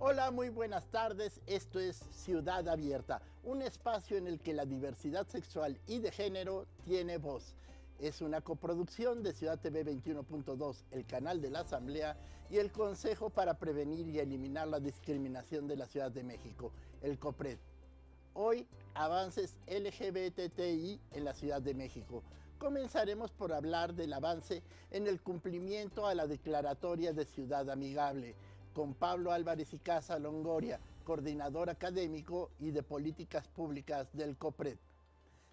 Hola, muy buenas tardes. Esto es Ciudad Abierta, un espacio en el que la diversidad sexual y de género tiene voz. Es una coproducción de Ciudad TV 21.2, el canal de la Asamblea y el Consejo para Prevenir y Eliminar la Discriminación de la Ciudad de México, el COPRED. Hoy, avances LGBTI en la Ciudad de México. Comenzaremos por hablar del avance en el cumplimiento a la Declaratoria de Ciudad Amigable, con Pablo Álvarez y Casa Longoria, coordinador académico y de políticas públicas del COPRED.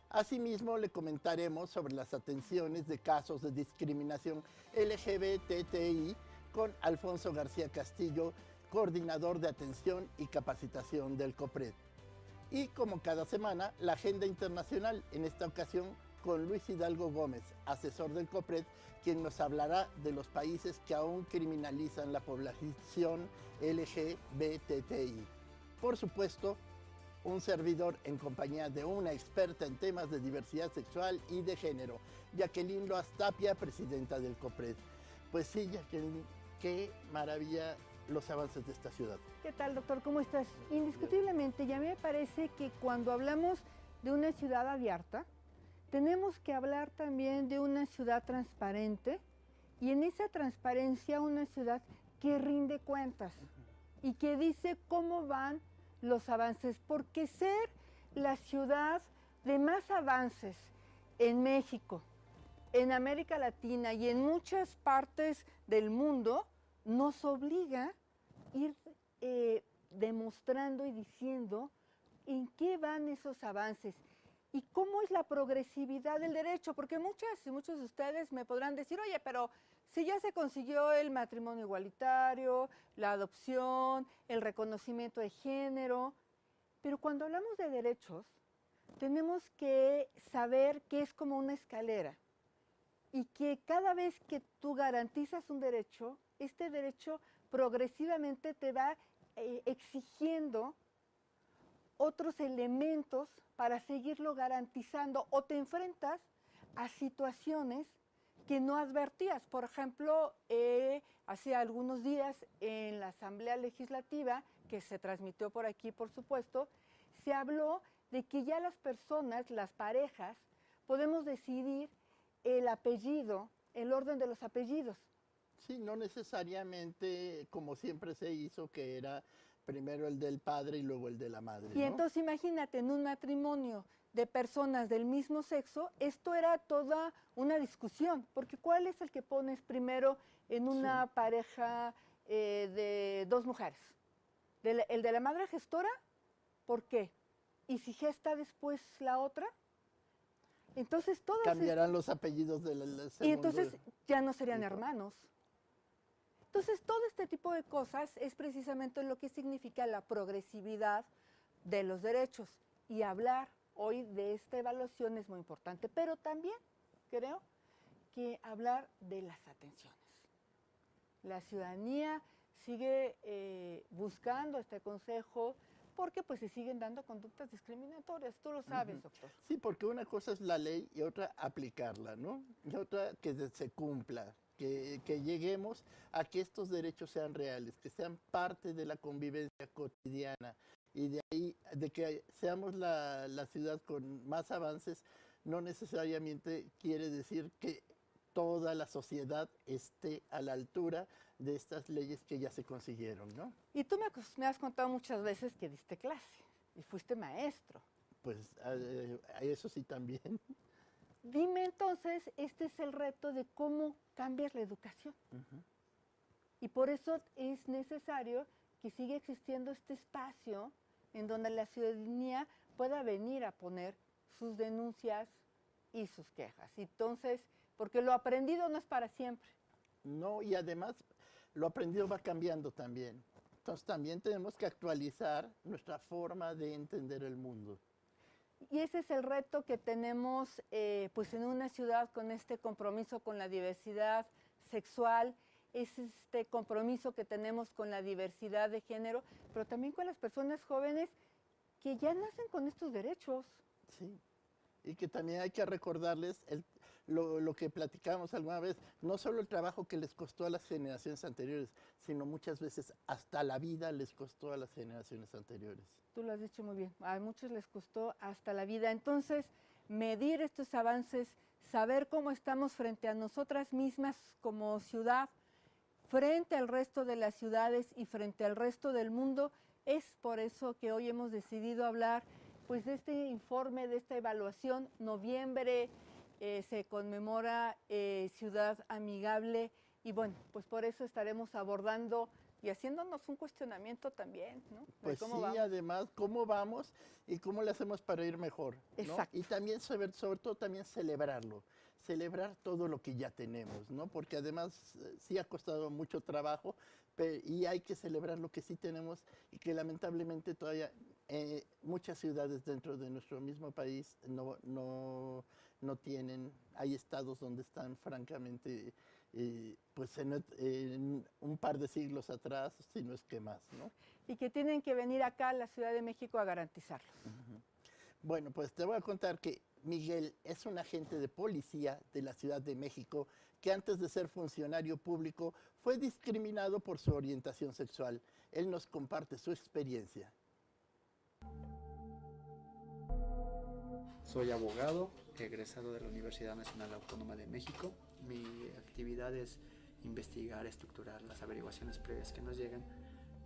Asimismo, le comentaremos sobre las atenciones de casos de discriminación LGBTI con Alfonso García Castillo, coordinador de atención y capacitación del COPRED. Y como cada semana, la agenda internacional, en esta ocasión con Luis Hidalgo Gómez, asesor del COPRED, quien nos hablará de los países que aún criminalizan la población LGBTI. Por supuesto, un servidor en compañía de una experta en temas de diversidad sexual y de género, Jacqueline Loaz Tapia, presidenta del COPRED. Pues sí, Jacqueline, qué maravilla los avances de esta ciudad. ¿Qué tal, doctor? ¿Cómo estás? Indiscutiblemente, ya me parece que cuando hablamos de una ciudad abierta, tenemos que hablar también de una ciudad transparente y en esa transparencia una ciudad que rinde cuentas y que dice cómo van los avances, porque ser la ciudad de más avances en México, en América Latina y en muchas partes del mundo nos obliga a ir demostrando y diciendo en qué van esos avances. ¿Y cómo es la progresividad del derecho? Porque muchas y muchos de ustedes me podrán decir, oye, pero si ya se consiguió el matrimonio igualitario, la adopción, el reconocimiento de género, pero cuando hablamos de derechos, tenemos que saber que es como una escalera y que cada vez que tú garantizas un derecho, este derecho progresivamente te va exigiendo otros elementos para seguirlo garantizando o te enfrentas a situaciones que no advertías. Por ejemplo, hace algunos días en la Asamblea Legislativa, que se transmitió por aquí, por supuesto, se habló de que ya las personas, las parejas, podemos decidir el apellido, el orden de los apellidos. Sí, no necesariamente como siempre se hizo, que era primero el del padre y luego el de la madre, Y ¿no? entonces imagínate, en un matrimonio de personas del mismo sexo, esto era toda una discusión, porque ¿cuál es el que pones primero en una pareja de dos mujeres? ¿El de la madre gestora? ¿Por qué? ¿Y si gesta después la otra? Entonces todos... Cambiarán los apellidos del segundo. Y entonces ya no serían hijo. hermanos. Entonces, todo este tipo de cosas es precisamente lo que significa la progresividad de los derechos. Y hablar hoy de esta evaluación es muy importante, pero también creo que hablar de las atenciones. La ciudadanía sigue buscando este consejo porque pues se siguen dando conductas discriminatorias, tú lo sabes, doctor. Sí, porque una cosa es la ley y otra aplicarla, ¿no? Y otra que se cumpla. Que lleguemos a que estos derechos sean reales, que sean parte de la convivencia cotidiana y de ahí, de que seamos la ciudad con más avances, no necesariamente quiere decir que toda la sociedad esté a la altura de estas leyes que ya se consiguieron, ¿no? Y tú me has contado muchas veces que diste clase y fuiste maestro. Pues eso sí también. Dime entonces, este es el reto de cómo cambias la educación. Y por eso es necesario que siga existiendo este espacio en donde la ciudadanía pueda venir a poner sus denuncias y sus quejas. Entonces, porque lo aprendido no es para siempre. No, y además lo aprendido va cambiando también. Entonces también tenemos que actualizar nuestra forma de entender el mundo. Y ese es el reto que tenemos pues en una ciudad con este compromiso con la diversidad sexual, es este compromiso que tenemos con la diversidad de género, pero también con las personas jóvenes que ya nacen con estos derechos. Sí, y que también hay que recordarles lo que platicábamos alguna vez, no solo el trabajo que les costó a las generaciones anteriores, sino muchas veces hasta la vida les costó a las generaciones anteriores. Tú lo has dicho muy bien, a muchos les costó hasta la vida. Entonces, medir estos avances, saber cómo estamos frente a nosotras mismas como ciudad, frente al resto de las ciudades y frente al resto del mundo, es por eso que hoy hemos decidido hablar pues de este informe, de esta evaluación. Noviembre se conmemora Ciudad Amigable y bueno, pues por eso estaremos abordando y haciéndonos un cuestionamiento también, ¿no? Pues sí, vamos. además, cómo vamos y cómo le hacemos para ir mejor, ¿no? Exacto. Y también, sobre todo, también celebrarlo, celebrar todo lo que ya tenemos, ¿no? Porque además sí ha costado mucho trabajo y hay que celebrar lo que sí tenemos y que lamentablemente todavía muchas ciudades dentro de nuestro mismo país no tienen. Hay estados donde están francamente pues en un par de siglos atrás, si no es que más, ¿no? Y que tienen que venir acá a la Ciudad de México a garantizarlos. Bueno, pues te voy a contar que Miguel es un agente de policía de la Ciudad de México que antes de ser funcionario público fue discriminado por su orientación sexual. Él nos comparte su experiencia. Soy abogado, egresado de la Universidad Nacional Autónoma de México. Mi actividad es investigar, estructurar las averiguaciones previas que nos llegan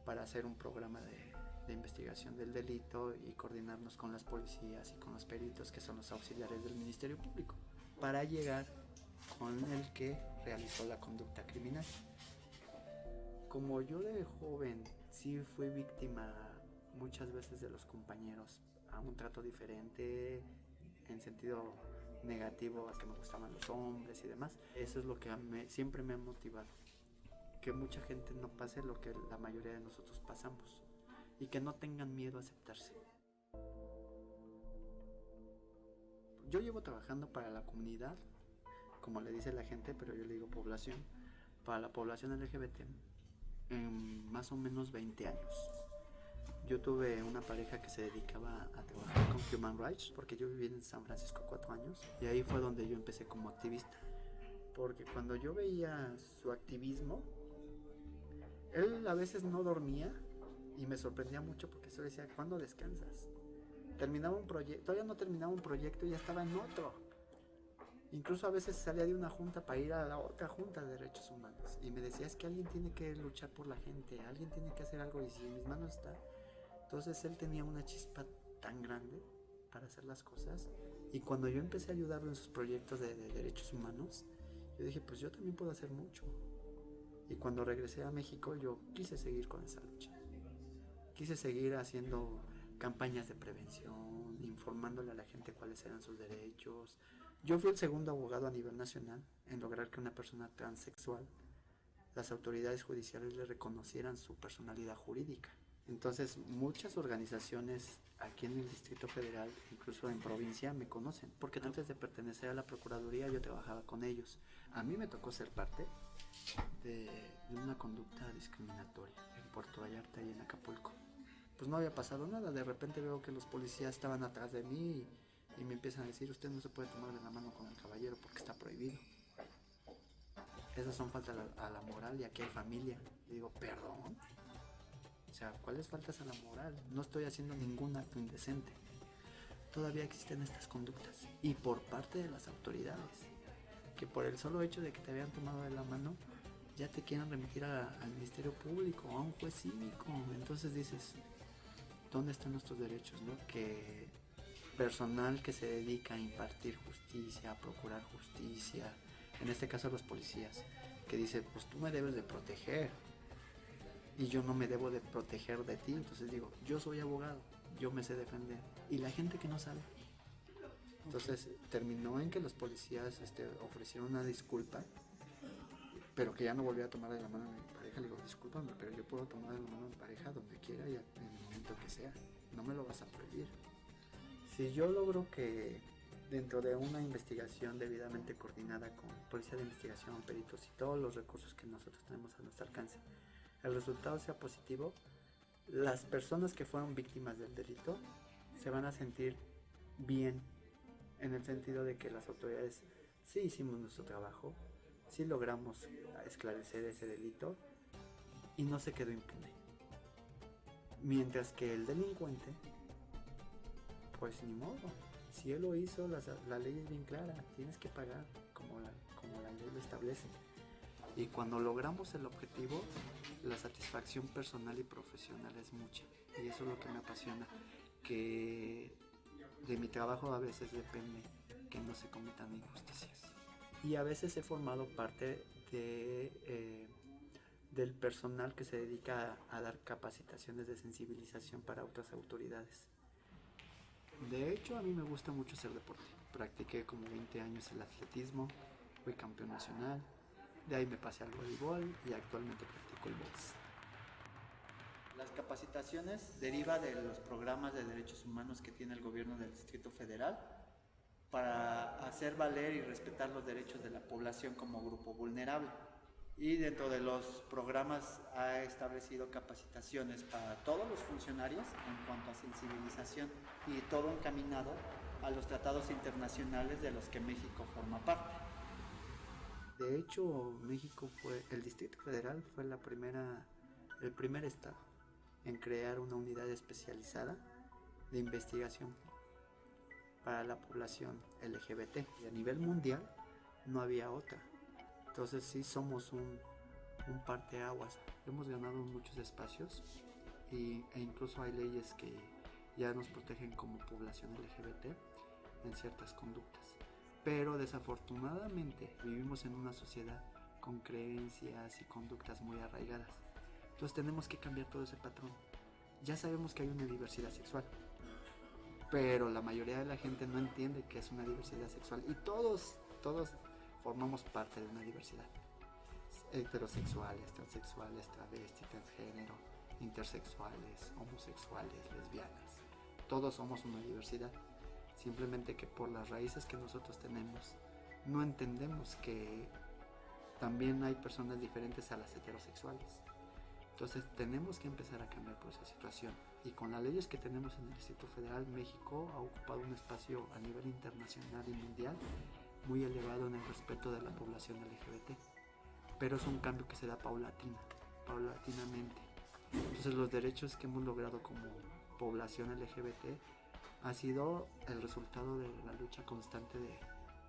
para hacer un programa de investigación del delito y coordinarnos con las policías y con los peritos, que son los auxiliares del Ministerio Público, para llegar con el que realizó la conducta criminal. Como yo de joven sí fui víctima muchas veces de los compañeros a un trato diferente, en sentido negativo, a que me gustaban los hombres y demás. Eso es lo que siempre me ha motivado, que mucha gente no pase lo que la mayoría de nosotros pasamos y que no tengan miedo a aceptarse. Yo llevo trabajando para la comunidad, como le dice la gente, pero yo le digo población, para la población LGBT en más o menos 20 años. Yo tuve una pareja que se dedicaba a trabajar con Human Rights, porque yo viví en San Francisco 4 años, y ahí fue donde yo empecé como activista. Porque cuando yo veía su activismo, él a veces no dormía, y me sorprendía mucho porque yo decía, ¿cuándo descansas? Terminaba un proyecto, todavía no terminaba un proyecto y ya estaba en otro. Incluso a veces salía de una junta para ir a la otra junta de derechos humanos, y me decía, es que alguien tiene que luchar por la gente, alguien tiene que hacer algo, y si en mis manos está. Entonces él tenía una chispa tan grande para hacer las cosas, y cuando yo empecé a ayudarlo en sus proyectos de derechos humanos, yo dije, pues yo también puedo hacer mucho. Y cuando regresé a México, yo quise seguir con esa lucha. Quise seguir haciendo campañas de prevención, informándole a la gente cuáles eran sus derechos. Yo fui el segundo abogado a nivel nacional en lograr que una persona transexual, las autoridades judiciales le reconocieran su personalidad jurídica. Entonces, muchas organizaciones aquí en el Distrito Federal, incluso en provincia, me conocen, porque antes de pertenecer a la Procuraduría yo trabajaba con ellos. A mí me tocó ser parte de una conducta discriminatoria en Puerto Vallarta y en Acapulco. Pues no había pasado nada, de repente veo que los policías estaban atrás de mí y me empiezan a decir, usted no se puede tomar de la mano con el caballero porque está prohibido. Esas son faltas a la moral, y aquí hay familia. Y digo, perdón. O sea, ¿cuáles faltas a la moral? No estoy haciendo ningún acto indecente. Todavía existen estas conductas. Y por parte de las autoridades, que por el solo hecho de que te habían tomado de la mano, ya te quieren remitir al Ministerio Público, a un juez cívico. Entonces dices, ¿dónde están nuestros derechos, no? Que personal que se dedica a impartir justicia, a procurar justicia, en este caso los policías, que dice, pues tú me debes de proteger y yo no me debo de proteger de ti. Entonces digo, yo soy abogado, yo me sé defender, y la gente que no sabe. Entonces terminó en que los policías ofrecieron una disculpa, pero que ya no volví a tomar de la mano a mi pareja. Le digo, discúlpame, pero yo puedo tomar de la mano a mi pareja donde quiera y en el momento que sea, no me lo vas a prohibir. Si yo logro que dentro de una investigación debidamente coordinada con policía de investigación, peritos y todos los recursos que nosotros tenemos a nuestro alcance, el resultado sea positivo, las personas que fueron víctimas del delito se van a sentir bien, en el sentido de que las autoridades Sí hicimos nuestro trabajo, sí logramos esclarecer ese delito y no se quedó impune. Mientras que el delincuente, pues ni modo, si él lo hizo, la ley es bien clara, tienes que pagar como la ley lo establece. Y cuando logramos el objetivo, la satisfacción personal y profesional es mucha. Y eso es lo que me apasiona, que de mi trabajo a veces depende que no se cometan injusticias. Y a veces he formado parte del personal que se dedica a dar capacitaciones de sensibilización para otras autoridades. De hecho, a mí me gusta mucho hacer deporte. Practiqué como 20 años el atletismo, fui campeón nacional, de ahí me pasé al voleibol y actualmente practico el box. Las capacitaciones derivan de los programas de derechos humanos que tiene el gobierno del Distrito Federal para hacer valer y respetar los derechos de la población como grupo vulnerable. Y dentro de los programas ha establecido capacitaciones para todos los funcionarios en cuanto a sensibilización y todo encaminado a los tratados internacionales de los que México forma parte. De hecho, el Distrito Federal fue el primer estado en crear una unidad especializada de investigación para la población LGBT. Y a nivel mundial no había otra. Entonces sí somos un parteaguas. Hemos ganado muchos espacios e incluso hay leyes que ya nos protegen como población LGBT en ciertas conductas. Pero desafortunadamente vivimos en una sociedad con creencias y conductas muy arraigadas. Entonces tenemos que cambiar todo ese patrón. Ya sabemos que hay una diversidad sexual, pero la mayoría de la gente no entiende que es una diversidad sexual y todos formamos parte de una diversidad. Heterosexuales, transexuales, travestis, transgénero, intersexuales, homosexuales, lesbianas. Todos somos una diversidad. Simplemente que por las raíces que nosotros tenemos, no entendemos que también hay personas diferentes a las heterosexuales. Entonces tenemos que empezar a cambiar por esa situación. Y con las leyes que tenemos en el Distrito Federal, México ha ocupado un espacio a nivel internacional y mundial muy elevado en el respeto de la población LGBT. Pero es un cambio que se da paulatinamente. Entonces los derechos que hemos logrado como población LGBT ha sido el resultado de la lucha constante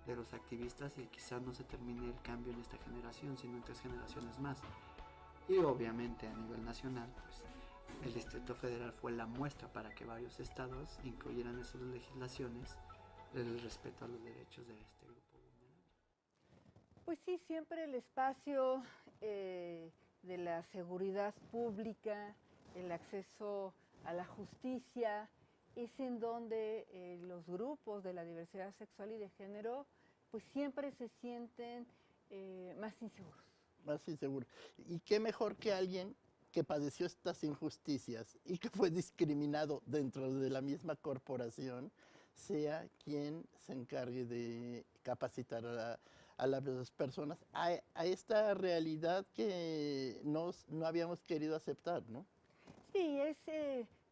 de los activistas y quizás no se termine el cambio en esta generación, sino en 3 generaciones más. Y obviamente a nivel nacional, pues el Distrito Federal fue la muestra para que varios estados incluyeran en sus legislaciones el respeto a los derechos de este grupo vulnerable. Pues sí, siempre el espacio de la seguridad pública, el acceso a la justicia, es en donde los grupos de la diversidad sexual y de género pues siempre se sienten más inseguros. Más inseguro. Y qué mejor que alguien que padeció estas injusticias y que fue discriminado dentro de la misma corporación, sea quien se encargue de capacitar a las personas a esta realidad que no habíamos querido aceptar, ¿no? Sí, es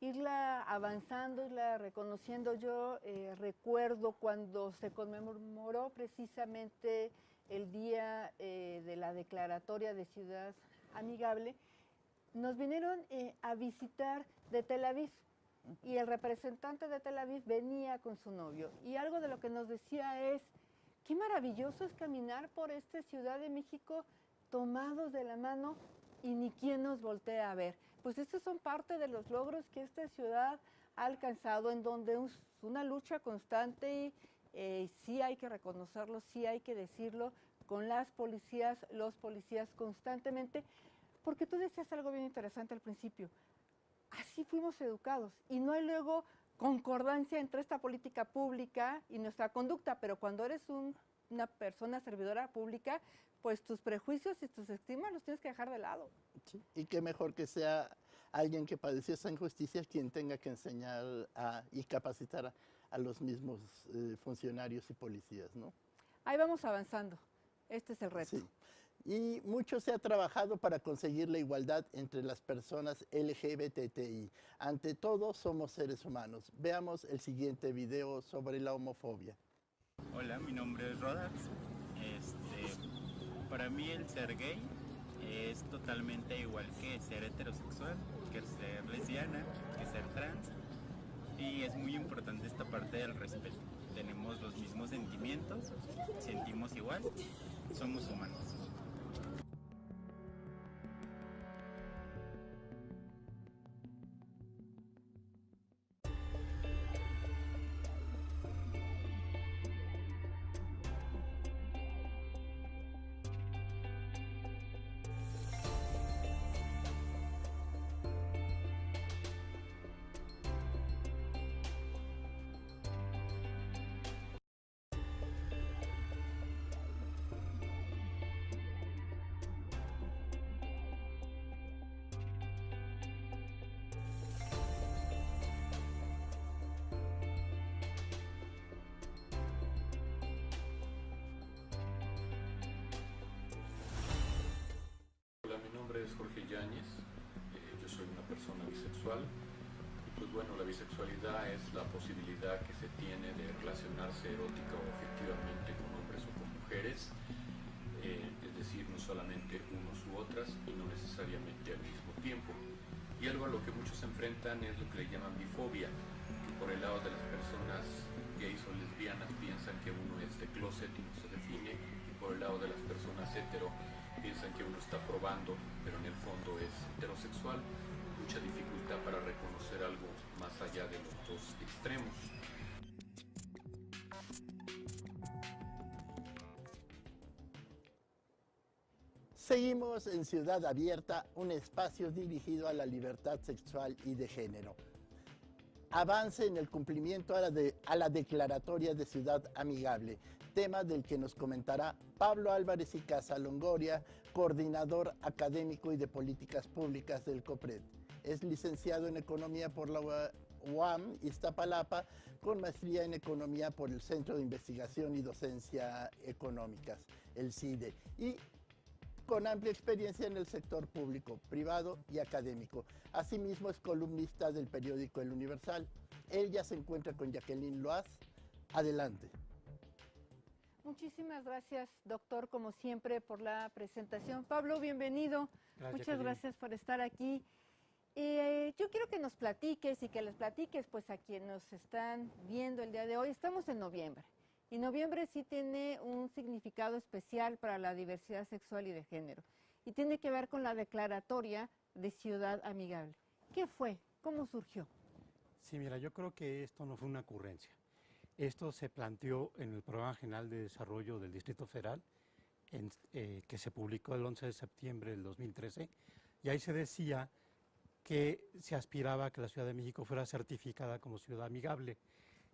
irla avanzando, irla reconociendo. Yo recuerdo cuando se conmemoró precisamente el día de la declaratoria de Ciudad Amigable, nos vinieron a visitar de Tel Aviv y el representante de Tel Aviv venía con su novio y algo de lo que nos decía es, qué maravilloso es caminar por esta Ciudad de México tomados de la mano y ni quien nos voltea a ver. Pues estos son parte de los logros que esta ciudad ha alcanzado, en donde es una lucha constante y sí hay que reconocerlo, sí hay que decirlo, con las policías, los policías constantemente, porque tú decías algo bien interesante al principio, así fuimos educados y no hay luego concordancia entre esta política pública y nuestra conducta, pero cuando eres una persona servidora pública, pues tus prejuicios y tus estigmas los tienes que dejar de lado. Sí. Y qué mejor que sea alguien que padeció esa injusticia quien tenga que enseñar y capacitar a los mismos funcionarios y policías, ¿no? Ahí vamos avanzando. Este es el reto. Sí. Y mucho se ha trabajado para conseguir la igualdad entre las personas LGBTI. Ante todo, somos seres humanos. Veamos el siguiente video sobre la homofobia. Hola, mi nombre es Rodax. Para mí el ser gay es totalmente igual que ser heterosexual, que ser lesbiana, que ser trans. Y es muy importante esta parte del respeto. Tenemos los mismos sentimientos, sentimos igual, somos humanos. Hola, mi nombre es Jorge Yáñez, yo soy una persona bisexual y pues bueno, la bisexualidad es la posibilidad que se tiene de relacionarse erótica o afectivamente con hombres o con mujeres, es decir, no solamente unos u otras y no necesariamente al mismo tiempo. Y algo a lo que muchos se enfrentan es lo que le llaman bifobia, que por el lado de las personas gays o lesbianas piensan que uno es de closet y no se define, y por el lado de las personas hetero piensan que uno está probando, pero en el fondo es heterosexual. Mucha dificultad para reconocer algo más allá de los dos extremos. Seguimos en Ciudad Abierta, un espacio dirigido a la libertad sexual y de género. Avance en el cumplimiento a la Declaratoria de Ciudad Amigable, tema del que nos comentará Pablo Álvarez y Casa Longoria, coordinador académico y de políticas públicas del COPRED. Es licenciado en Economía por la UAM Iztapalapa, con maestría en Economía por el Centro de Investigación y Docencia Económicas, el CIDE, y con amplia experiencia en el sector público, privado y académico. Asimismo, es columnista del periódico El Universal. Él ya se encuentra con Jacqueline Loaz. Adelante. Muchísimas gracias, doctor, como siempre, por la presentación. Pablo, bienvenido. Gracias, Muchas Jacqueline. gracias por estar aquí. Yo quiero que nos platiques y que les platiques pues a quienes nos están viendo el día de hoy. Estamos en noviembre y noviembre sí tiene un significado especial para la diversidad sexual y de género y tiene que ver con la Declaratoria de Ciudad Amigable. ¿Qué fue? ¿Cómo surgió? Sí, mira, yo creo que esto no fue una ocurrencia. Esto se planteó en el Programa General de Desarrollo del Distrito Federal, que se publicó el 11 de septiembre del 2013, y ahí se decía que se aspiraba a que la Ciudad de México fuera certificada como ciudad amigable.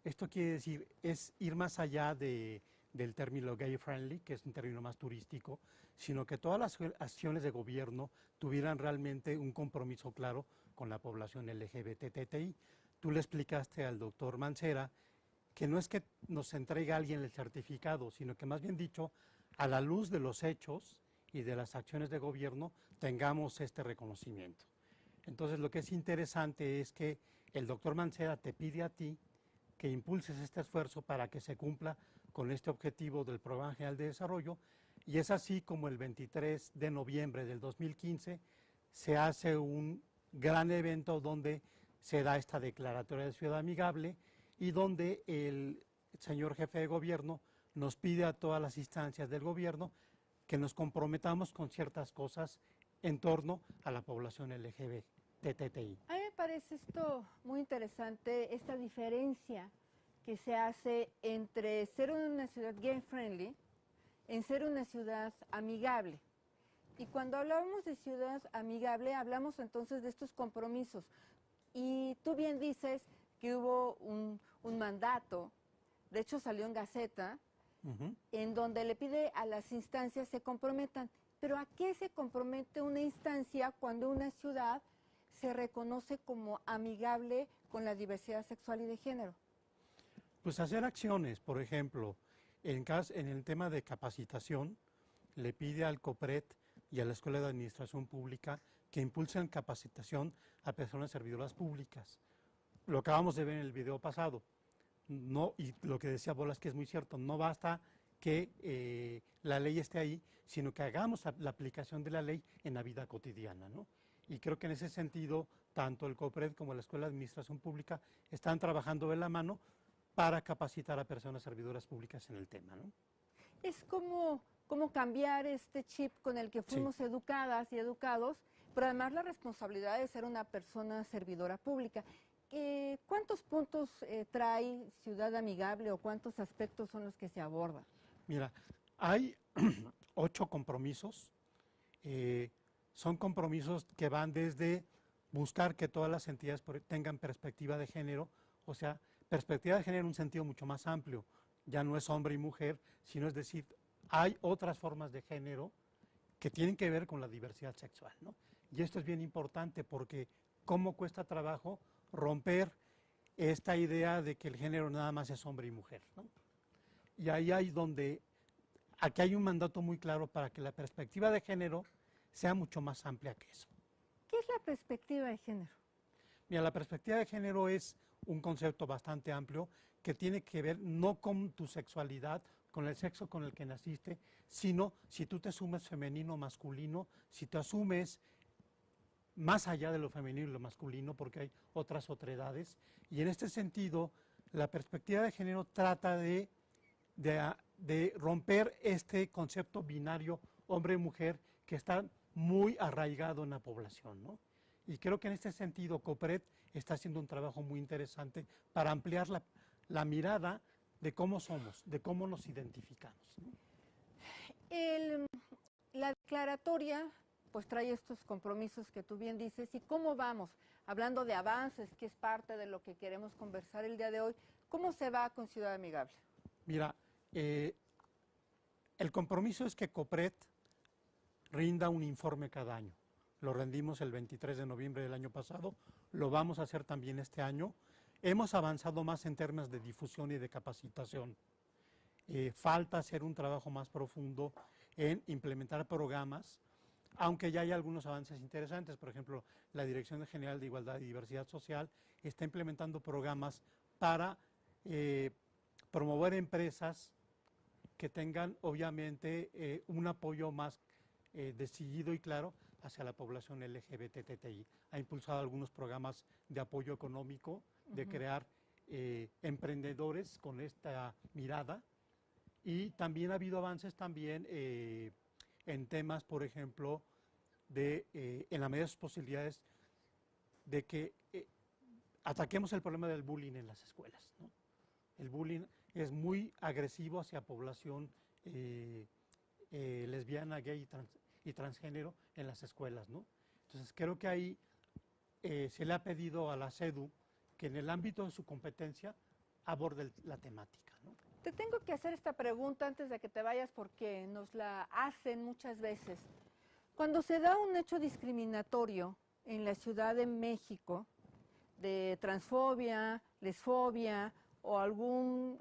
Esto quiere decir, es ir más allá del término gay friendly, que es un término más turístico, sino que todas las acciones de gobierno tuvieran realmente un compromiso claro con la población LGBTTI. Tú le explicaste al doctor Mancera que no es que nos entregue a alguien el certificado, sino que más bien dicho, a la luz de los hechos y de las acciones de gobierno, tengamos este reconocimiento. Entonces, lo que es interesante es que el doctor Mancera te pide a ti que impulses este esfuerzo para que se cumpla con este objetivo del Programa General de Desarrollo, y es así como el 23 de noviembre del 2015 se hace un gran evento donde se da esta declaratoria de ciudad amigable y donde el señor jefe de gobierno nos pide a todas las instancias del gobierno que nos comprometamos con ciertas cosas en torno a la población LGBTTI. A mí me parece esto muy interesante, esta diferencia que se hace entre ser una ciudad gay friendly en ser una ciudad amigable. Y cuando hablamos de ciudad amigable, hablamos entonces de estos compromisos. Y tú bien dices que hubo un mandato, de hecho salió en Gaceta, en donde le pide a las instancias se comprometan. Pero ¿a qué se compromete una instancia cuando una ciudad se reconoce como amigable con la diversidad sexual y de género? Pues hacer acciones, por ejemplo, en el tema de capacitación, le pide al COPRED y a la Escuela de Administración Pública que impulsen capacitación a personas servidoras públicas. Lo acabamos de ver en el video pasado. No, y lo que decía Bolas, que es muy cierto, no basta que la ley esté ahí, sino que hagamos la aplicación de la ley en la vida cotidiana, ¿no? Y creo que en ese sentido, tanto el COPRED como la Escuela de Administración Pública están trabajando de la mano para capacitar a personas servidoras públicas en el tema, ¿no? Es como cambiar este chip con el que fuimos educadas y educados, pero además la responsabilidad de ser una persona servidora pública. ¿Cuántos puntos trae Ciudad Amigable o cuántos aspectos son los que se abordan? Mira, hay 8 compromisos. Son compromisos que van desde buscar que todas las entidades tengan perspectiva de género, o sea, perspectiva de género en un sentido mucho más amplio. Ya no es hombre y mujer, sino es decir, hay otras formas de género que tienen que ver con la diversidad sexual, ¿no? Y esto es bien importante porque cómo cuesta trabajo romper esta idea de que el género nada más es hombre y mujer, ¿no? Y ahí hay donde, aquí hay un mandato muy claro para que la perspectiva de género sea mucho más amplia que eso. ¿Qué es la perspectiva de género? Mira, la perspectiva de género es un concepto bastante amplio que tiene que ver no con tu sexualidad, con el sexo con el que naciste, sino si tú te asumes femenino o masculino, si te asumes más allá de lo femenino y lo masculino, porque hay otras otredades. Y en este sentido, la perspectiva de género trata de romper este concepto binario hombre-mujer que está muy arraigado en la población, ¿no? Y creo que en este sentido COPRED está haciendo un trabajo muy interesante para ampliar la mirada de cómo somos, de cómo nos identificamos, ¿no? La declaratoria pues trae estos compromisos que tú bien dices. ¿Y cómo vamos? Hablando de avances, que es parte de lo que queremos conversar el día de hoy, ¿cómo se va con Ciudad Amigable? Mira, el compromiso es que COPRED rinda un informe cada año. Lo rendimos el 23 de noviembre del año pasado, lo vamos a hacer también este año. Hemos avanzado más en términos de difusión y de capacitación. Falta hacer un trabajo más profundo en implementar programas, aunque ya hay algunos avances interesantes. Por ejemplo, la Dirección General de Igualdad y Diversidad Social está implementando programas para promover empresas que tengan obviamente un apoyo más decidido y claro hacia la población LGBTTI. Ha impulsado algunos programas de apoyo económico, de crear emprendedores con esta mirada, y también ha habido avances también en temas, por ejemplo, en la medida de sus posibilidades, de que ataquemos el problema del bullying en las escuelas, ¿no? El bullying es muy agresivo hacia población lesbiana, gay y transgénero en las escuelas, ¿no? Entonces creo que ahí se le ha pedido a la SEDU que en el ámbito de su competencia aborde la temática, ¿no? Te tengo que hacer esta pregunta antes de que te vayas porque nos la hacen muchas veces. Cuando se da un hecho discriminatorio en la Ciudad de México de transfobia, lesfobia o algún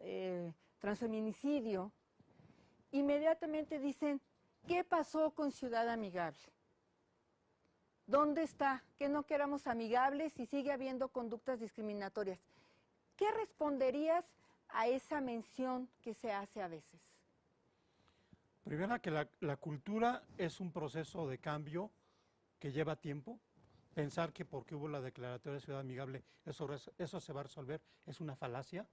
transfeminicidio, inmediatamente dicen, ¿qué pasó con Ciudad Amigable? ¿Dónde está? Que no queramos amigables y sigue habiendo conductas discriminatorias. ¿Qué responderías a esa mención que se hace a veces? Primero, que la cultura es un proceso de cambio que lleva tiempo. Pensar que porque hubo la declaratoria de Ciudad Amigable eso se va a resolver es una falacia.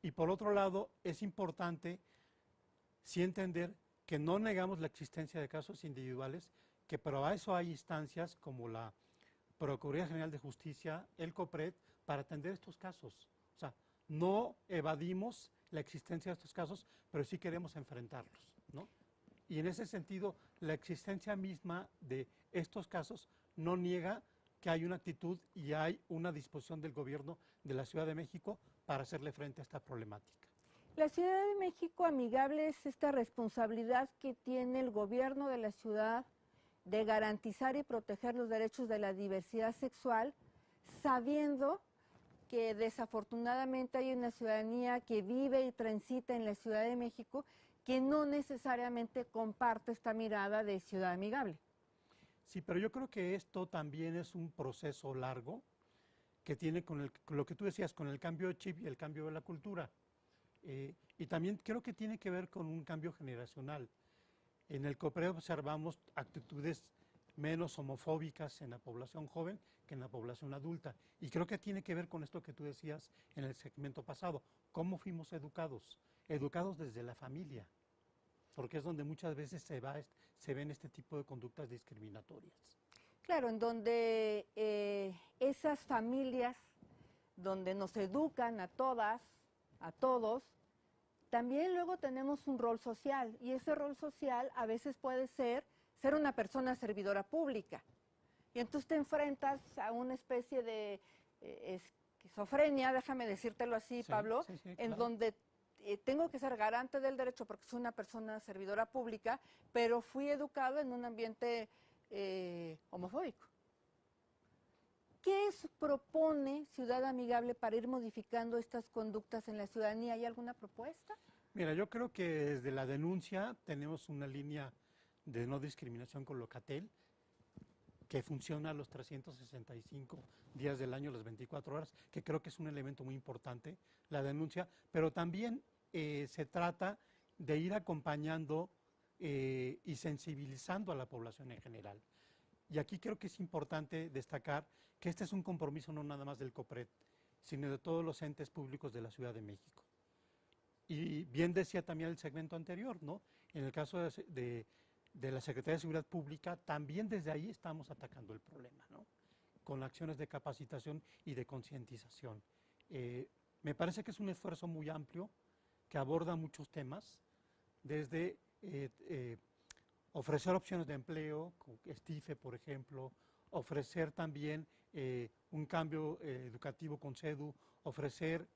Y por otro lado, es importante sí entender que no negamos la existencia de casos individuales, que para eso hay instancias como la Procuraduría General de Justicia, el COPRED, para atender estos casos. O sea, no evadimos la existencia de estos casos, pero sí queremos enfrentarlos, ¿no? Y en ese sentido, la existencia misma de estos casos no niega que hay una actitud y hay una disposición del gobierno de la Ciudad de México para hacerle frente a esta problemática. La Ciudad de México Amigable es esta responsabilidad que tiene el gobierno de la ciudad de garantizar y proteger los derechos de la diversidad sexual, sabiendo que desafortunadamente hay una ciudadanía que vive y transita en la Ciudad de México que no necesariamente comparte esta mirada de ciudad amigable. Sí, pero yo creo que esto también es un proceso largo que tiene con lo que tú decías, con el cambio de chip y el cambio de la cultura. Y también creo que tiene que ver con un cambio generacional. En el COPRED observamos actitudes menos homofóbicas en la población joven que en la población adulta. Y creo que tiene que ver con esto que tú decías en el segmento pasado. ¿Cómo fuimos educados? Educados desde la familia, porque es donde muchas veces se ven este tipo de conductas discriminatorias. Claro, en donde esas familias, donde nos educan a todas, a todos, también luego tenemos un rol social, y ese rol social a veces puede ser una persona servidora pública. Y entonces te enfrentas a una especie de esquizofrenia, déjame decírtelo así, sí, Pablo, sí, sí, en donde tengo que ser garante del derecho porque soy una persona servidora pública, pero fui educado en un ambiente homofóbico. ¿Qué propone Ciudad Amigable para ir modificando estas conductas en la ciudadanía? ¿Hay alguna propuesta? Mira, yo creo que desde la denuncia tenemos una línea de no discriminación con Locatel, que funciona los 365 días del año, las 24 horas, que creo que es un elemento muy importante, la denuncia, pero también se trata de ir acompañando y sensibilizando a la población en general. Y aquí creo que es importante destacar que este es un compromiso no nada más del COPRED, sino de todos los entes públicos de la Ciudad de México. Y bien decía también el segmento anterior, ¿no? En el caso de la Secretaría de Seguridad Pública, también desde ahí estamos atacando el problema, ¿no? Con acciones de capacitación y de concientización. Me parece que es un esfuerzo muy amplio que aborda muchos temas, desde ofrecer opciones de empleo, STIFE, por ejemplo, ofrecer también un cambio educativo con CEDU, ofrecer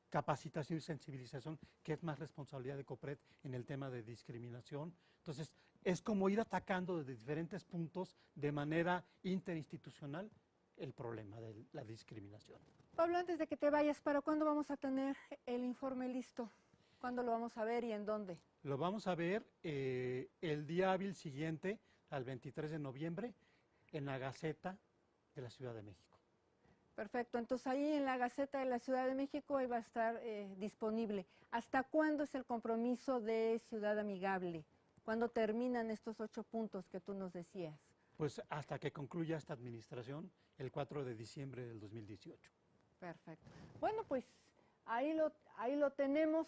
capacitación y sensibilización, que es más responsabilidad de COPRED en el tema de discriminación. Entonces, es como ir atacando desde diferentes puntos de manera interinstitucional el problema de la discriminación. Pablo, antes de que te vayas, ¿para cuándo vamos a tener el informe listo? ¿Cuándo lo vamos a ver y en dónde? Lo vamos a ver el día hábil siguiente, al 23 de noviembre, en la Gaceta de la Ciudad de México. Perfecto, entonces ahí en la Gaceta de la Ciudad de México ahí va a estar disponible. ¿Hasta cuándo es el compromiso de Ciudad Amigable? ¿Cuándo terminan estos 8 puntos que tú nos decías? Pues hasta que concluya esta administración, el 4 de diciembre del 2018. Perfecto. Bueno, pues ahí lo tenemos.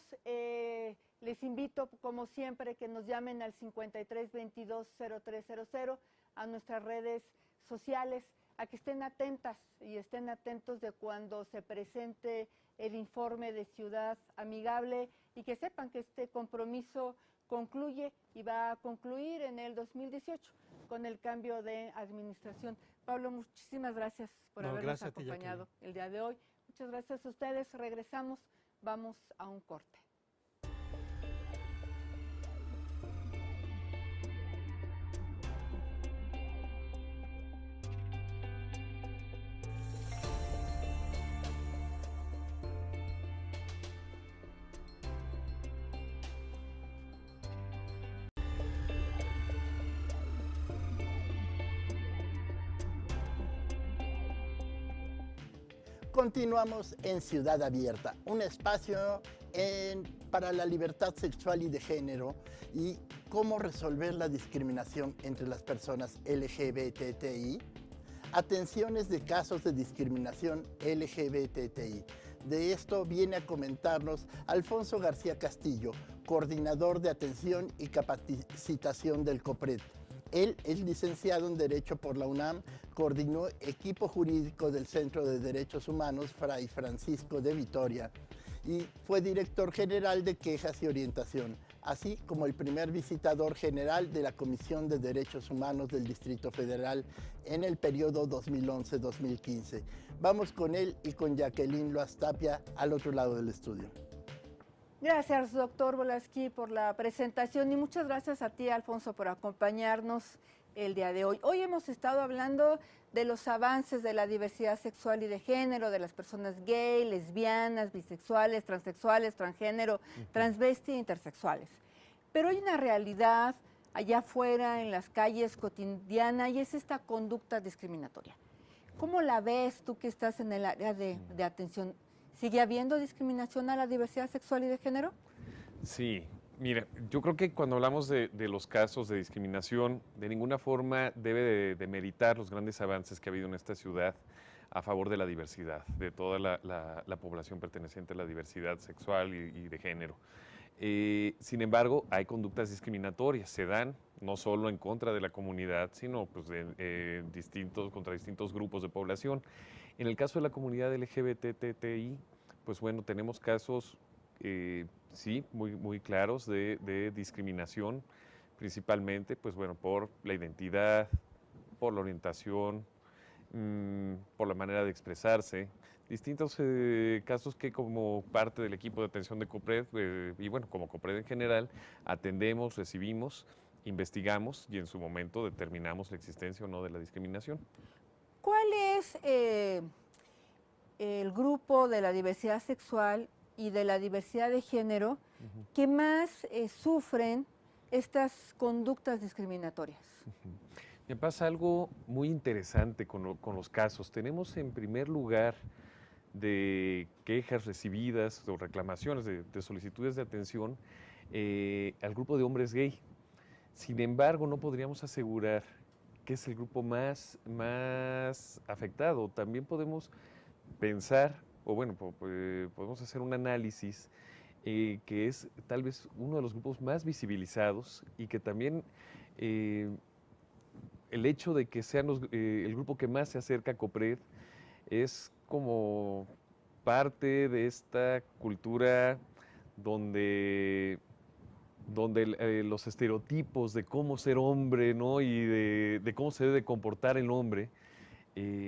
Les invito, como siempre, que nos llamen al 5322-0300, a nuestras redes sociales, a que estén atentas y estén atentos de cuando se presente el informe de Ciudad Amigable y que sepan que este compromiso concluye y va a concluir en el 2018 con el cambio de administración. Pablo, muchísimas gracias por habernos acompañado el día de hoy. Muchas gracias a ustedes. Regresamos, vamos a un corte. Continuamos en Ciudad Abierta, un espacio para la libertad sexual y de género y cómo resolver la discriminación entre las personas LGBTI. Atenciones de casos de discriminación LGBTI. De esto viene a comentarnos Alfonso García Castillo, coordinador de atención y capacitación del COPRED. Él es licenciado en Derecho por la UNAM, coordinó equipo jurídico del Centro de Derechos Humanos Fray Francisco de Vitoria y fue director general de Quejas y Orientación, así como el primer visitador general de la Comisión de Derechos Humanos del Distrito Federal en el periodo 2011-2015. Vamos con él y con Jacqueline Loaz Tapia al otro lado del estudio. Gracias, doctor Volaski, por la presentación y muchas gracias a ti, Alfonso, por acompañarnos el día de hoy. Hoy hemos estado hablando de los avances de la diversidad sexual y de género, de las personas gay, lesbianas, bisexuales, transexuales, transgénero, transvesti e intersexuales. Pero hay una realidad allá afuera, en las calles, cotidiana, y es esta conducta discriminatoria. ¿Cómo la ves tú que estás en el área de atención? ¿Sigue habiendo discriminación a la diversidad sexual y de género? Sí, mira, yo creo que cuando hablamos de los casos de discriminación, de ninguna forma debe de meritar los grandes avances que ha habido en esta ciudad a favor de la diversidad, de toda la población perteneciente a la diversidad sexual y de género. Sin embargo, hay conductas discriminatorias, se dan no solo en contra de la comunidad, sino pues, contra distintos grupos de población. En el caso de la comunidad LGBTTI, pues bueno, tenemos casos, sí, muy claros de discriminación, principalmente, pues bueno, por la identidad, por la orientación, por la manera de expresarse. Distintos casos que como parte del equipo de atención de COPRED, y bueno, como COPRED en general, atendemos, recibimos, investigamos y en su momento determinamos la existencia o no de la discriminación. ¿Cuál es el grupo de la diversidad sexual y de la diversidad de género que más sufren estas conductas discriminatorias? Me pasa algo muy interesante con los casos. Tenemos en primer lugar de quejas recibidas o reclamaciones de solicitudes de atención al grupo de hombres gay. Sin embargo, no podríamos asegurar que es el grupo más afectado. También podemos pensar, o bueno, podemos hacer un análisis que es tal vez uno de los grupos más visibilizados y que también el hecho de que sean el grupo que más se acerca a COPRED es como parte de esta cultura donde los estereotipos de cómo ser hombre, ¿no? Y de cómo se debe comportar el hombre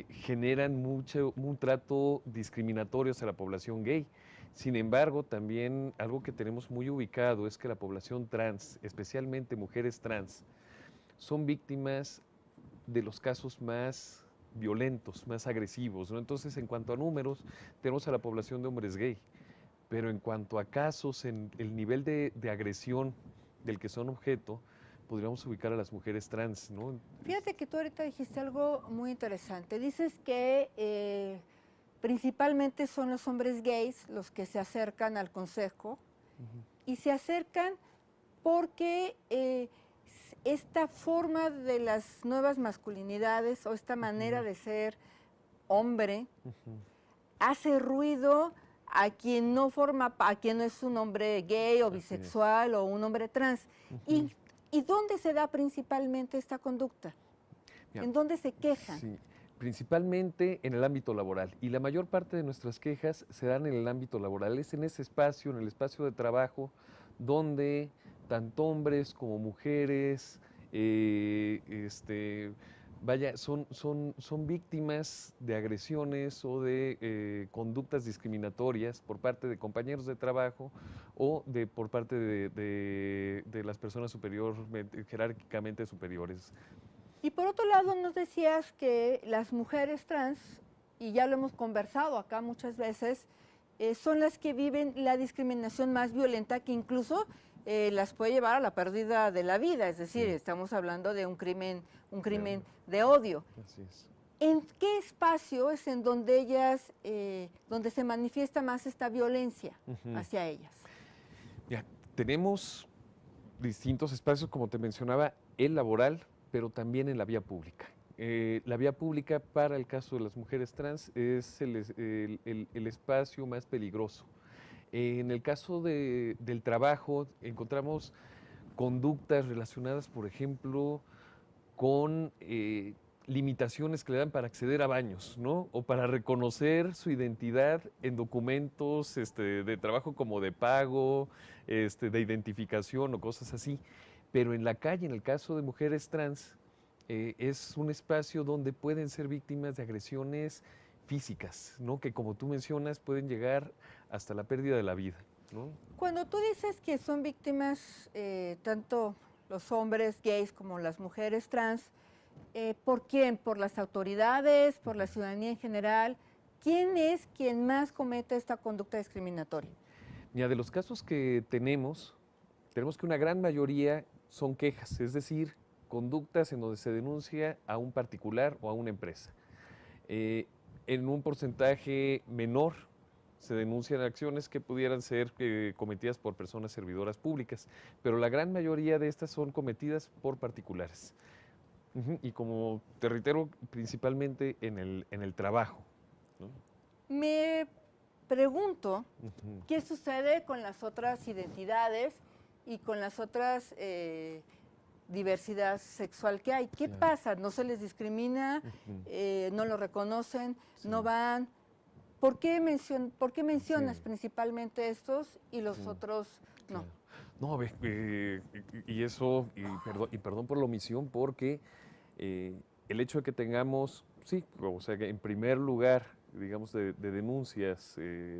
generan un trato discriminatorio hacia la población gay. Sin embargo, también algo que tenemos muy ubicado es que la población trans, especialmente mujeres trans, son víctimas de los casos más violentos, más agresivos, ¿no? Entonces, en cuanto a números, tenemos a la población de hombres gay, pero en cuanto a casos, en el nivel de agresión del que son objeto, podríamos ubicar a las mujeres trans, ¿no? Fíjate que tú ahorita dijiste algo muy interesante. Dices que principalmente son los hombres gays los que se acercan al consejo y se acercan porque esta forma de las nuevas masculinidades o esta manera de ser hombre hace ruido a quien no es un hombre gay o bisexual o un hombre trans. ¿Y dónde se da principalmente esta conducta? ¿En dónde se quejan? Sí, principalmente en el ámbito laboral. Y la mayor parte de nuestras quejas se dan en el ámbito laboral. Es en ese espacio, en el espacio de trabajo, donde tanto hombres como mujeres, son víctimas de agresiones o de conductas discriminatorias por parte de compañeros de trabajo o por parte de las personas jerárquicamente superiores. Y por otro lado, nos decías que las mujeres trans, y ya lo hemos conversado acá muchas veces, son las que viven la discriminación más violenta que incluso las puede llevar a la pérdida de la vida, es decir, estamos hablando de un crimen de odio. Así es. ¿En qué espacio es en donde ellas, donde se manifiesta más esta violencia hacia ellas? Ya, tenemos distintos espacios, como te mencionaba, el laboral, pero también en la vía pública. La vía pública para el caso de las mujeres trans es el espacio más peligroso. En el caso del trabajo encontramos conductas relacionadas, por ejemplo, con limitaciones que le dan para acceder a baños, ¿no? O para reconocer su identidad en documentos de trabajo como de pago, de identificación o cosas así. Pero en la calle, en el caso de mujeres trans, es un espacio donde pueden ser víctimas de agresiones físicas, ¿no? Que como tú mencionas pueden llegar hasta la pérdida de la vida, ¿no? Cuando tú dices que son víctimas tanto los hombres gays como las mujeres trans, ¿por quién? ¿Por las autoridades? ¿Por la ciudadanía en general? ¿Quién es quien más comete esta conducta discriminatoria? Mira, de los casos que tenemos que una gran mayoría son quejas, es decir, conductas en donde se denuncia a un particular o a una empresa. En un porcentaje menor se denuncian acciones que pudieran ser cometidas por personas servidoras públicas, pero la gran mayoría de estas son cometidas por particulares. Y como te reitero, principalmente en el trabajo, ¿no? Me pregunto qué sucede con las otras identidades y con las otras diversidad sexual que hay. ¿Qué pasa? ¿No se les discrimina? ¿No lo reconocen? ¿No van? ¿Por qué mencionas principalmente estos y los otros no? No, y eso, y perdón por la omisión, porque el hecho de que tengamos, o sea, que en primer lugar, digamos, de denuncias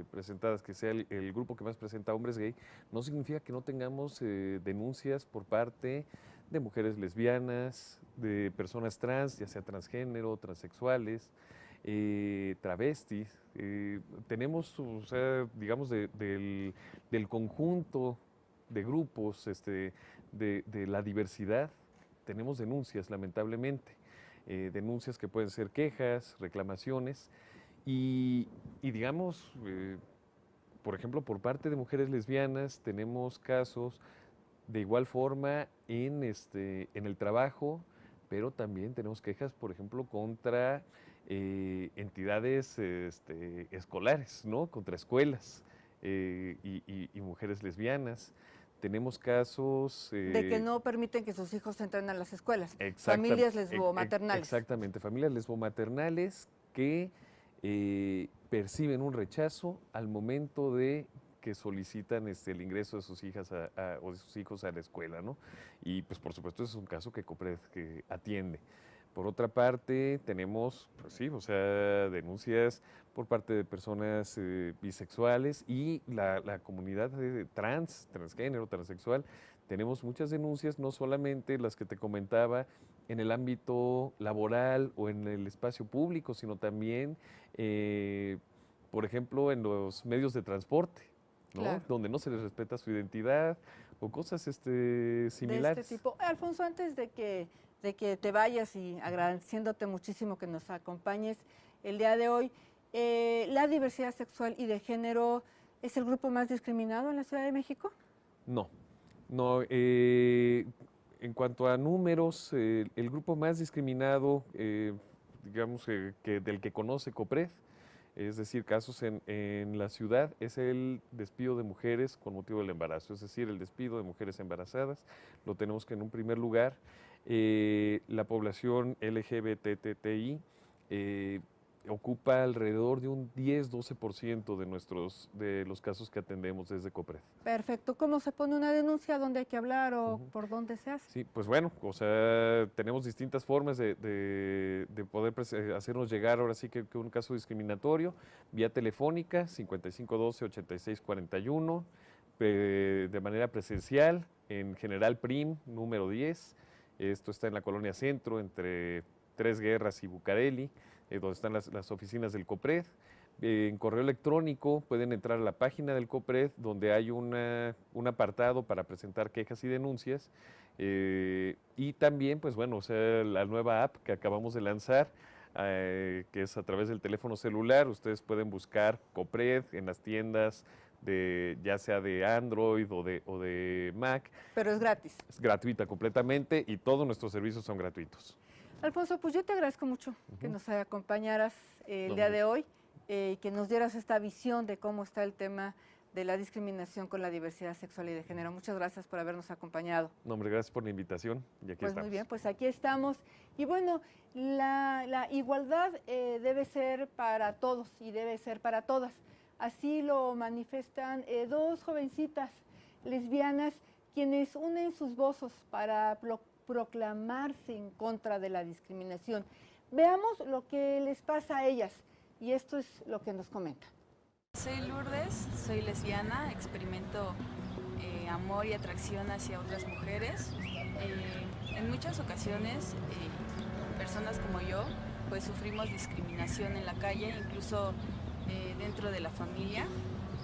presentadas, que sea el grupo que más presenta hombres gay, no significa que no tengamos denuncias por parte de mujeres lesbianas, de personas trans, ya sea transgénero, transexuales, travestis. Tenemos, o sea, digamos, del conjunto de grupos de la diversidad, tenemos denuncias, lamentablemente. Denuncias que pueden ser quejas, reclamaciones, y digamos, por ejemplo, por parte de mujeres lesbianas tenemos casos de igual forma en el trabajo, pero también tenemos quejas, por ejemplo, contra entidades escolares, ¿no? Contra escuelas y mujeres lesbianas. Tenemos casos... de que no permiten que sus hijos entren a las escuelas. Familias lesbomaternales. Exactamente, familias lesbomaternales que perciben un rechazo al momento de que solicitan el ingreso de sus hijas o de sus hijos a la escuela, ¿no? Y pues por supuesto ese es un caso que COPRED atiende. Por otra parte, tenemos, pues sí, o sea, denuncias por parte de personas bisexuales y la comunidad transgénero, transexual. Tenemos muchas denuncias, no solamente las que te comentaba en el ámbito laboral o en el espacio público, sino también, por ejemplo, en los medios de transporte, ¿no? Claro. Donde no se les respeta su identidad o cosas similares. De este tipo. Alfonso, antes de que te vayas y agradeciéndote muchísimo que nos acompañes el día de hoy, ¿la diversidad sexual y de género es el grupo más discriminado en la Ciudad de México? No. En cuanto a números, el grupo más discriminado, digamos, del que conoce COPRED, es decir, casos en la ciudad, es el despido de mujeres con motivo del embarazo, es decir, el despido de mujeres embarazadas. Lo tenemos que en un primer lugar. La población LGBTTI ocupa alrededor de un 10-12% de los casos que atendemos desde COPRED. Perfecto. ¿Cómo se pone una denuncia? ¿Dónde hay que hablar o por dónde se hace? Sí, pues bueno, o sea, tenemos distintas formas de poder hacernos llegar ahora sí que un caso discriminatorio, vía telefónica, 5512-8641, de manera presencial, en General Prim, número 10, esto está en la Colonia Centro, entre Tres Guerras y Bucareli, donde están las oficinas del COPRED. En correo electrónico pueden entrar a la página del COPRED, donde hay un apartado para presentar quejas y denuncias. Y también, pues bueno, o sea, la nueva app que acabamos de lanzar, que es a través del teléfono celular. Ustedes pueden buscar COPRED en las tiendas, ya sea de Android o de Mac. Pero es gratis. Es gratuita completamente y todos nuestros servicios son gratuitos. Alfonso, pues yo te agradezco mucho que nos acompañaras el día de hoy, que nos dieras esta visión de cómo está el tema de la discriminación con la diversidad sexual y de género. Muchas gracias por habernos acompañado. No, hombre, gracias por la invitación y aquí estamos. Muy bien, pues aquí estamos. Y bueno, la igualdad debe ser para todos y debe ser para todas. Así lo manifiestan dos jovencitas lesbianas quienes unen sus voces para proclamarse en contra de la discriminación. Veamos lo que les pasa a ellas y esto es lo que nos comentan. Soy Lourdes, soy lesbiana, experimento amor y atracción hacia otras mujeres. En muchas ocasiones, personas como yo, pues sufrimos discriminación en la calle, incluso dentro de la familia.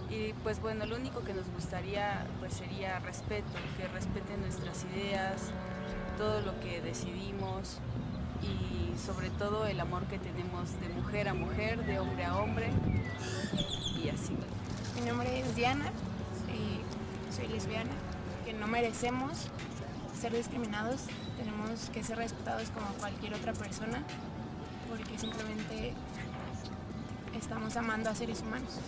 Y pues bueno, lo único que nos gustaría pues sería respeto, que respeten nuestras ideas, todo lo que decidimos y sobre todo el amor que tenemos de mujer a mujer, de hombre a hombre. y así. Mi nombre es Diana, soy lesbiana, que no merecemos ser discriminados, tenemos que ser respetados como cualquier otra persona, porque simplemente estamos amando a seres humanos.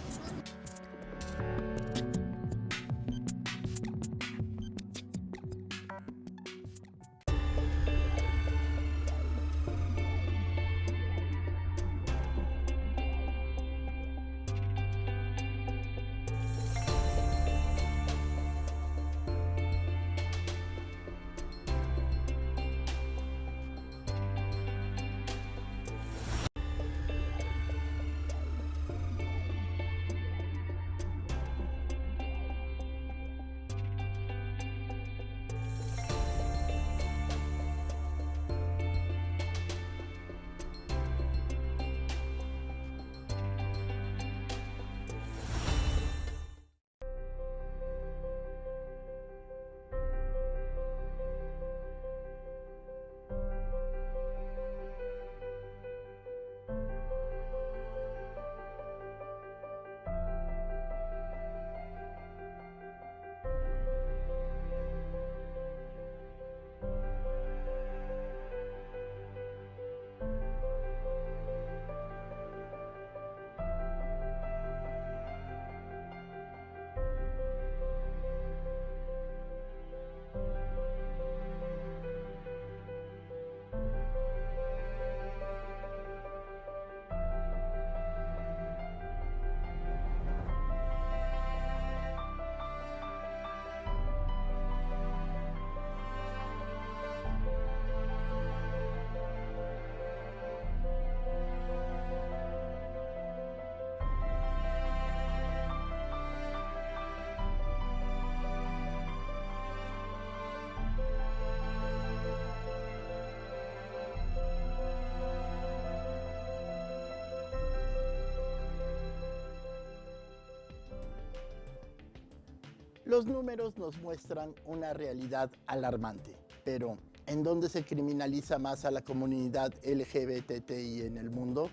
Los números nos muestran una realidad alarmante, pero ¿en dónde se criminaliza más a la comunidad LGBTI en el mundo?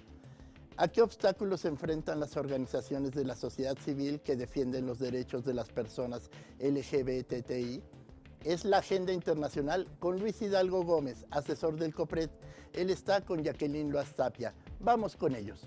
¿A qué obstáculos se enfrentan las organizaciones de la sociedad civil que defienden los derechos de las personas LGBTI? Es la agenda internacional con Luis Hidalgo Gómez, asesor del COPRED. Él está con Jacqueline Loaz Tapia. Vamos con ellos.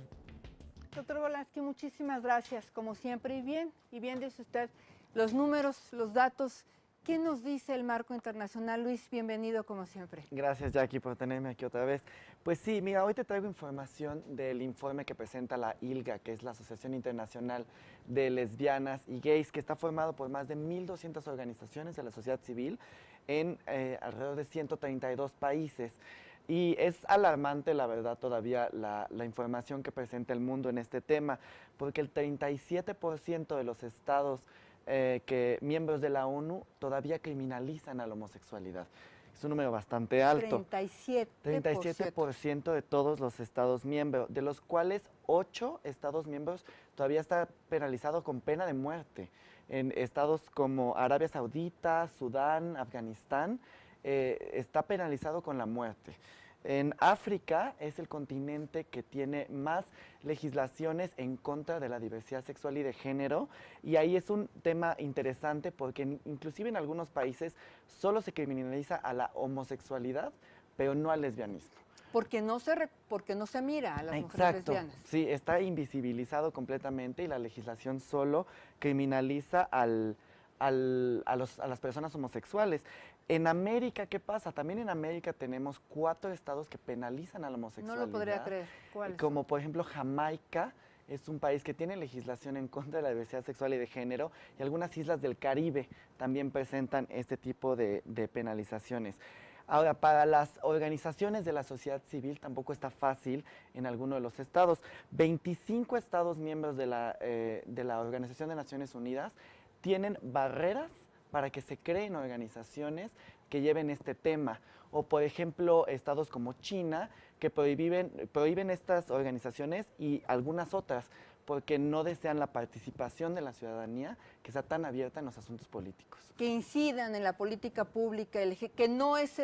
Doctor Volansky, muchísimas gracias, como siempre. Y bien dice usted, los números, los datos, ¿qué nos dice el marco internacional? Luis, bienvenido como siempre. Gracias, Jackie, por tenerme aquí otra vez. Pues sí, mira, hoy te traigo información del informe que presenta la ILGA, que es la Asociación Internacional de Lesbianas y Gays, que está formado por más de 1.200 organizaciones de la sociedad civil en alrededor de 132 países. Y es alarmante, la verdad, todavía la información que presenta el mundo en este tema, porque el 37% de los estados miembros de la ONU todavía criminalizan a la homosexualidad. Es un número bastante alto. 37% de todos los estados miembros, de los cuales 8 estados miembros todavía está penalizado con pena de muerte. En estados como Arabia Saudita, Sudán, Afganistán, está penalizado con la muerte. En África es el continente que tiene más legislaciones en contra de la diversidad sexual y de género, y ahí es un tema interesante porque inclusive en algunos países solo se criminaliza a la homosexualidad, pero no al lesbianismo. Porque no se mira a las mujeres lesbianas. Sí, está invisibilizado completamente y la legislación solo criminaliza a las personas homosexuales. En América, ¿qué pasa? También en América tenemos 4 estados que penalizan a la homosexualidad. No lo podría creer. ¿Cuáles? Como por ejemplo Jamaica, es un país que tiene legislación en contra de la diversidad sexual y de género, y algunas islas del Caribe también presentan este tipo de penalizaciones. Ahora, para las organizaciones de la sociedad civil tampoco está fácil en alguno de los estados. 25 estados miembros de la Organización de Naciones Unidas tienen barreras para que se creen organizaciones que lleven este tema. O, por ejemplo, estados como China, que prohíben estas organizaciones y algunas otras, porque no desean la participación de la ciudadanía que sea tan abierta en los asuntos políticos. Que incidan en la política pública, que no es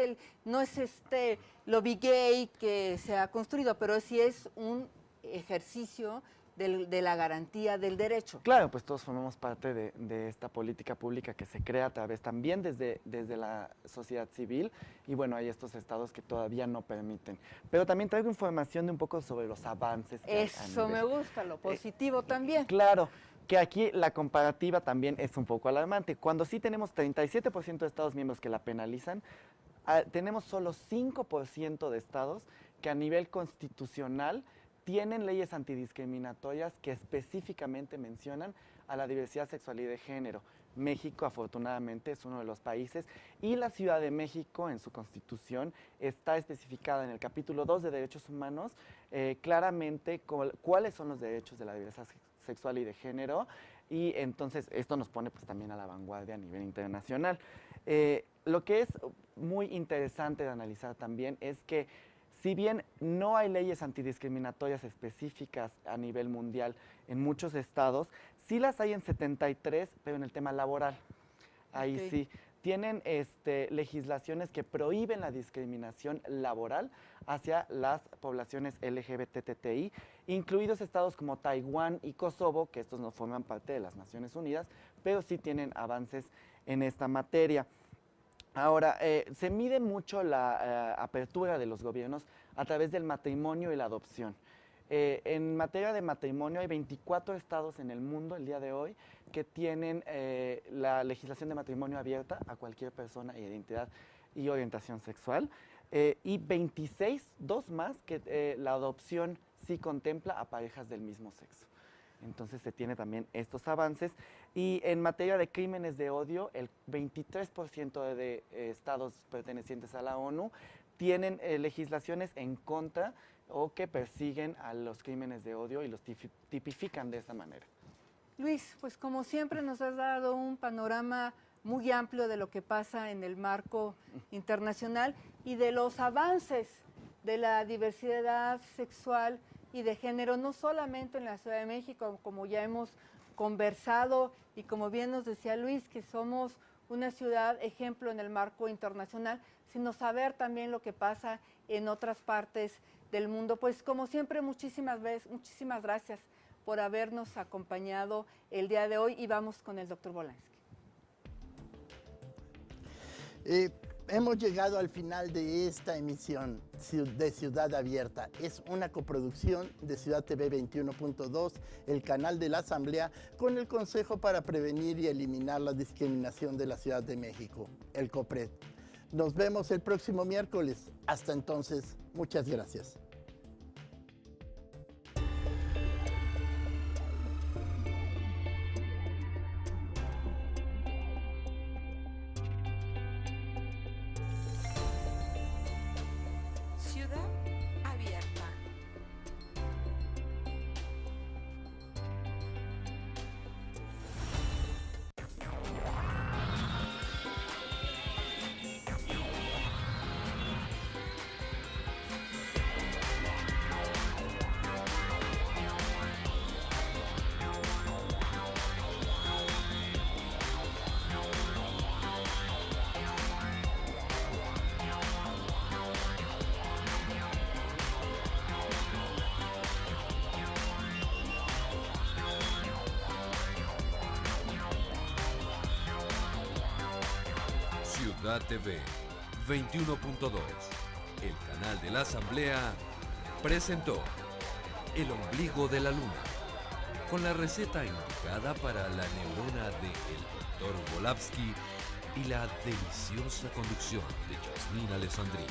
lobby gay que se ha construido, pero sí es un ejercicio de la garantía del derecho. Claro, pues todos formamos parte de esta política pública que se crea a través también desde la sociedad civil, y bueno, hay estos estados que todavía no permiten. Pero también traigo información de un poco sobre los avances. Eso me gusta, lo positivo también. Claro, que aquí la comparativa también es un poco alarmante. Cuando sí tenemos 37% de estados miembros que la penalizan, tenemos solo 5% de estados que a nivel constitucional tienen leyes antidiscriminatorias que específicamente mencionan a la diversidad sexual y de género. México, afortunadamente, es uno de los países, y la Ciudad de México, en su Constitución, está especificada en el capítulo 2 de Derechos Humanos, claramente cuáles son los derechos de la diversidad sexual y de género, y entonces esto nos pone pues también a la vanguardia a nivel internacional. Lo que es muy interesante de analizar también es que si bien no hay leyes antidiscriminatorias específicas a nivel mundial en muchos estados, sí las hay en 73, pero en el tema laboral. Ahí Ok. sí. Tienen legislaciones que prohíben la discriminación laboral hacia las poblaciones LGBTTI, incluidos estados como Taiwán y Kosovo, que estos no forman parte de las Naciones Unidas, pero sí tienen avances en esta materia. Ahora, se mide mucho la apertura de los gobiernos a través del matrimonio y la adopción. En materia de matrimonio hay 24 estados en el mundo el día de hoy que tienen la legislación de matrimonio abierta a cualquier persona, identidad y orientación sexual, y 26, dos más, que la adopción sí contempla a parejas del mismo sexo. Entonces se tiene también estos avances. Y en materia de crímenes de odio, el 23% de estados pertenecientes a la ONU tienen legislaciones en contra o que persiguen a los crímenes de odio y los tipifican de esa manera. Luis, pues como siempre nos has dado un panorama muy amplio de lo que pasa en el marco internacional y de los avances de la diversidad sexual y de género, no solamente en la Ciudad de México, como ya hemos conversado y como bien nos decía Luis, que somos una ciudad ejemplo en el marco internacional, sino saber también lo que pasa en otras partes del mundo. Pues como siempre, muchísimas gracias por habernos acompañado el día de hoy, y vamos con el doctor Volansky. Hemos llegado al final de esta emisión de Ciudad Abierta. Es una coproducción de Ciudad TV 21.2, el canal de la Asamblea, con el Consejo para Prevenir y Eliminar la Discriminación de la Ciudad de México, el COPRED. Nos vemos el próximo miércoles. Hasta entonces, muchas gracias. Ciudad Abierta. Ciudad TV 21.2, el canal de la Asamblea, presentó El ombligo de la luna, con la receta indicada para la neurona de el Dr. Volansky y la deliciosa conducción de Yasmín Alessandrini.